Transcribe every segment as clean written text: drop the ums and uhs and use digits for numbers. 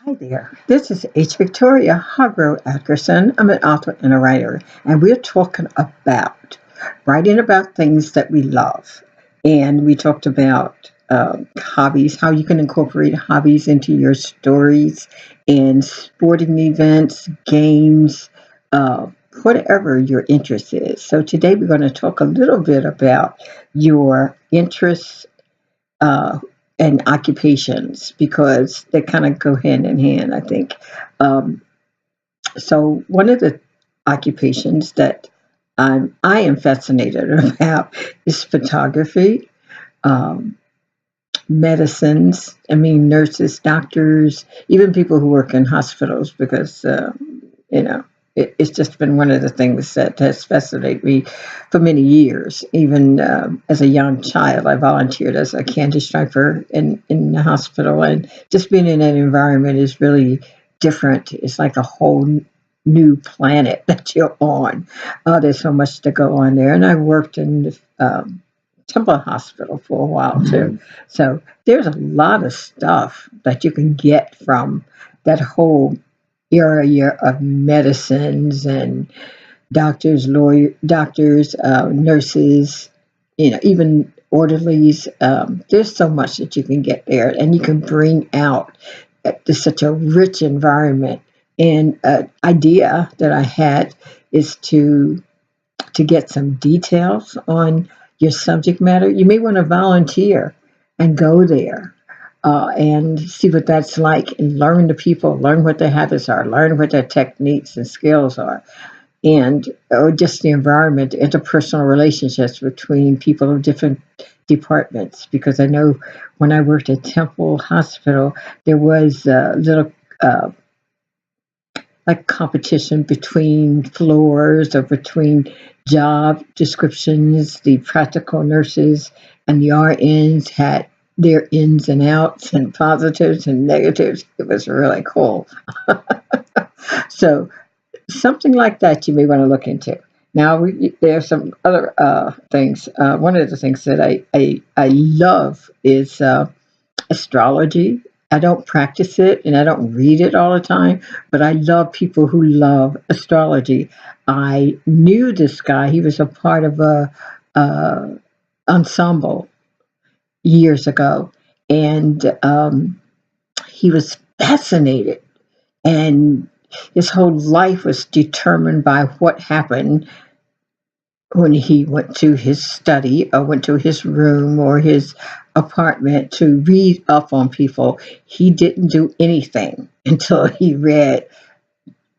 Hi there. This is H. Victoria Hargrove Atkerson. I'm an author and a writer, and we're talking about writing about things that we love. And we talked about hobbies, how you can incorporate hobbies into your stories, and sporting events, games, uh, whatever your interest is. So today we're going to talk a little bit about your interests uh, and occupations because they kind of go hand in hand, I think. Um, so one of the occupations that I am fascinated about is photography, um, medicines. I mean, nurses, doctors, even people who work in hospitals, because you know, it's just been one of the things that has fascinated me for many years. Even as a young child, I volunteered as a candy striper in the hospital, and just being in that environment is really different. It's like a whole new planet that you're on. There's so much to go on there, and I worked in Temple Hospital for a while too. So there's a lot of stuff that you can get from that whole area of medicines and doctors, nurses, even orderlies. There's so much that you can get there, and you can bring out such a rich environment. And an idea that I had is to get some details on your subject matter. You may want to volunteer and go there and see what that's like and learn the people, learn what their habits are, learn what their techniques and skills are, and or just the environment, interpersonal relationships between people of different departments. Because I know when I worked at Temple Hospital, there was a little like competition between floors or between job descriptions. The practical nurses and the RNs had their ins and outs and positives and negatives. It was really cool. So something like that you may want to look into. Now, there are some other things. One of the things that I love is astrology. I don't practice it and I don't read it all the time, but I love people who love astrology. I knew this guy. He was a part of a ensemble years ago, and he was fascinated, and his whole life was determined by what happened when he went to his study or went to his room or his apartment to read up on people. He didn't do anything until he read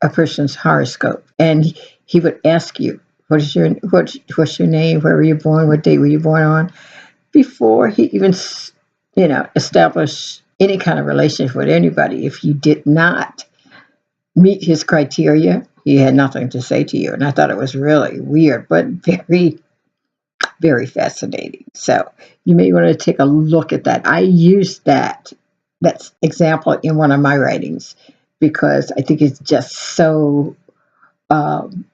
a person's horoscope, and he would ask you, what's your name? Where were you born? What day were you born on?" Before he even established any kind of relationship with anybody. If you did not meet his criteria, he had nothing to say to you. And I thought it was really weird, but very, very fascinating. So you may want to take a look at that. I used that example in one of my writings because I think it's um,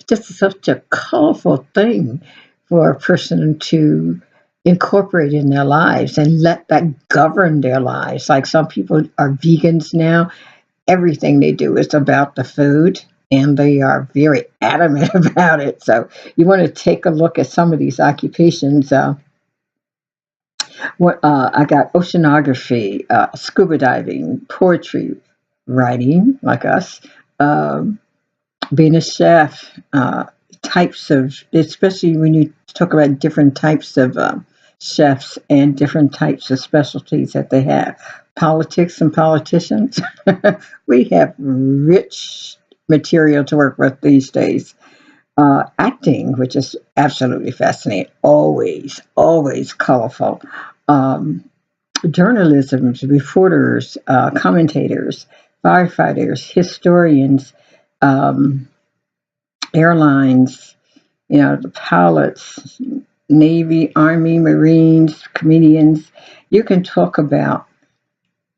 just such a colorful thing for a person to incorporate in their lives and let that govern their lives. Like some people are vegans now, everything they do is about the food, and they are very adamant about it. So you want to take a look at some of these occupations. I got oceanography, scuba diving, poetry writing, like us, um, being a chef, types of, especially when you talk about different types of chefs and different types of specialties that they have. Politics and politicians. We have rich material to work with these days. Acting, which is absolutely fascinating, always, always colorful. Um, Journalism, reporters, commentators, firefighters, historians, um, airlines, the pilots, Navy, Army, Marines, comedians. You can talk about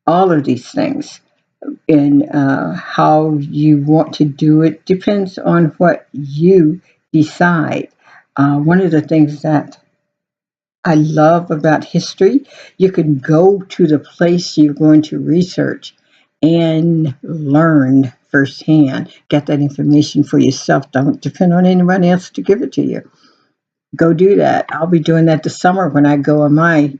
all of these things, and how you want to do it depends on what you decide. One of the things that I love about history, you can go to the place you're going to research and learn firsthand. Get that information for yourself. Don't depend on anyone else to give it to you. Go do that. I'll be doing that this summer when I go on my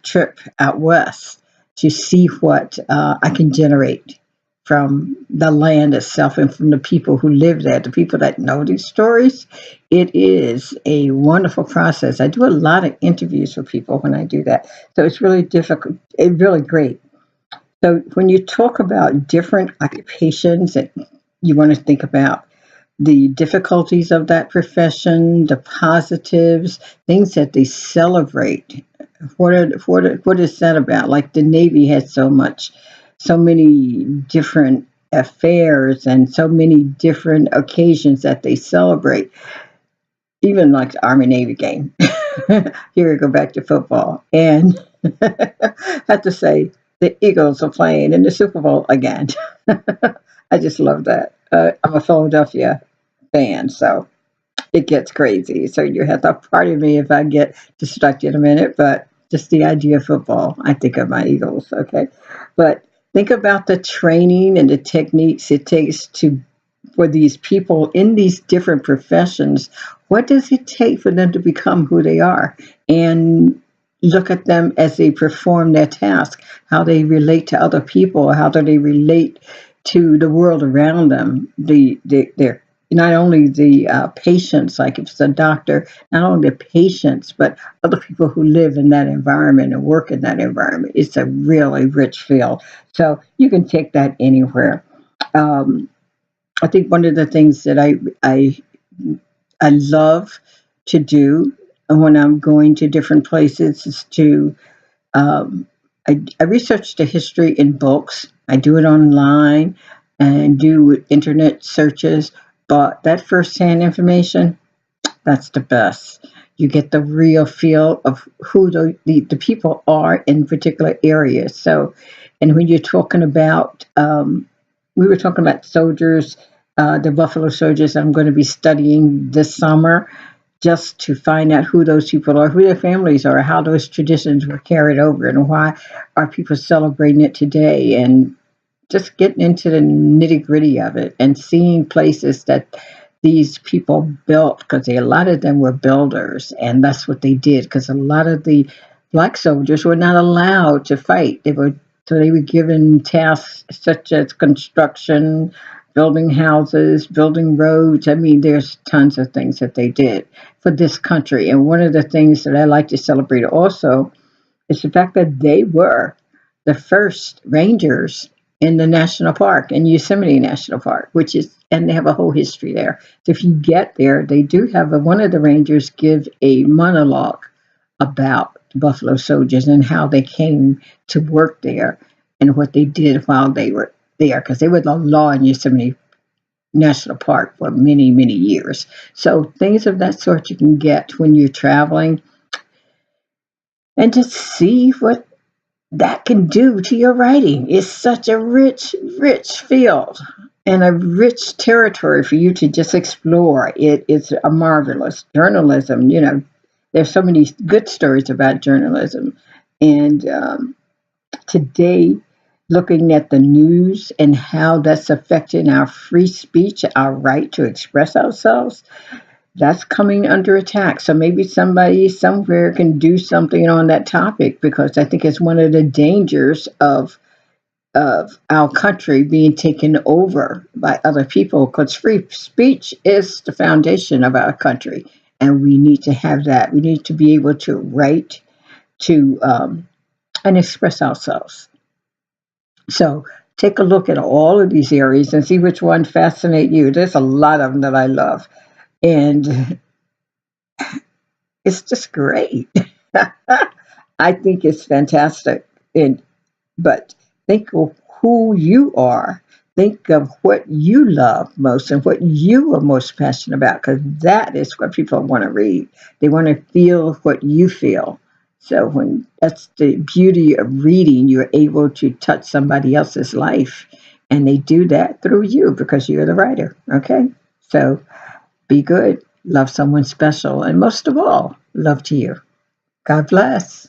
trip out west to see what I can generate from the land itself and from the people who live there, the people that know these stories. It is a wonderful process. I do a lot of interviews with people when I do that. So it's really difficult, it's really great. So when you talk about different occupations that you want to think about the difficulties of that profession, the positives, things that they celebrate. What is that about? Like the Navy has so many different affairs and so many different occasions that they celebrate. Even like the Army Navy game. Here we go back to football, and I have to say the Eagles are playing in the Super Bowl again. I just love that. I'm a Philadelphia fan, so it gets crazy. So you have to pardon me if I get distracted a minute, but just the idea of football, I think of my Eagles, okay? But think about the training and the techniques it takes to for these people in these different professions. What does it take for them to become who they are? And look at them as they perform their task, how they relate to other people, how do they relate to the world around them, their not only the patients, like if it's a doctor, not only the patients, but other people who live in that environment and work in that environment. It's a really rich field. So you can take that anywhere. Um, I think one of the things that I love to do when I'm going to different places is to um, I research the history in books. I do it online and do internet searches. But that firsthand information, that's the best. You get the real feel of who the people are in particular areas. So, and when you're talking about, we were talking about soldiers, the Buffalo Soldiers, I'm going to be studying this summer just to find out who those people are, who their families are, how those traditions were carried over, and why are people celebrating it today, and just getting into the nitty gritty of it and seeing places that these people built, because a lot of them were builders, and that's what they did. Because a lot of the black soldiers were not allowed to fight. They were given tasks such as construction, building houses, building roads. I mean, there's tons of things that they did for this country. And one of the things that I like to celebrate also is the fact that they were the first rangers in the national park, in Yosemite National Park, and they have a whole history there. So if you get there, they do have one of the rangers give a monologue about the Buffalo Soldiers and how they came to work there and what they did while they were there, because they were the law in Yosemite National Park for many, many years. So things of that sort you can get when you're traveling, and just see what that can do to your writing. It's such a rich, rich field and a rich territory for you to just explore. It is a marvelous journalism. There's so many good stories about journalism. And today, looking at the news and how that's affecting our free speech, our right to express ourselves, that's coming under attack. So maybe somebody somewhere can do something on that topic, because I think it's one of the dangers of our country being taken over by other people, because free speech is the foundation of our country, and we need to have that. We need to be able to write to and express ourselves. So take a look at all of these areas and see which one fascinate you. There's a lot of them that I love, and it's just great. I think it's fantastic. But think of who you are. Think of what you love most and what you are most passionate about, because that is what people want to read. They want to feel what you feel. So that's the beauty of reading. You're able to touch somebody else's life, and they do that through you because you're the writer. Okay, so be good, love someone special, and most of all, love to you. God bless.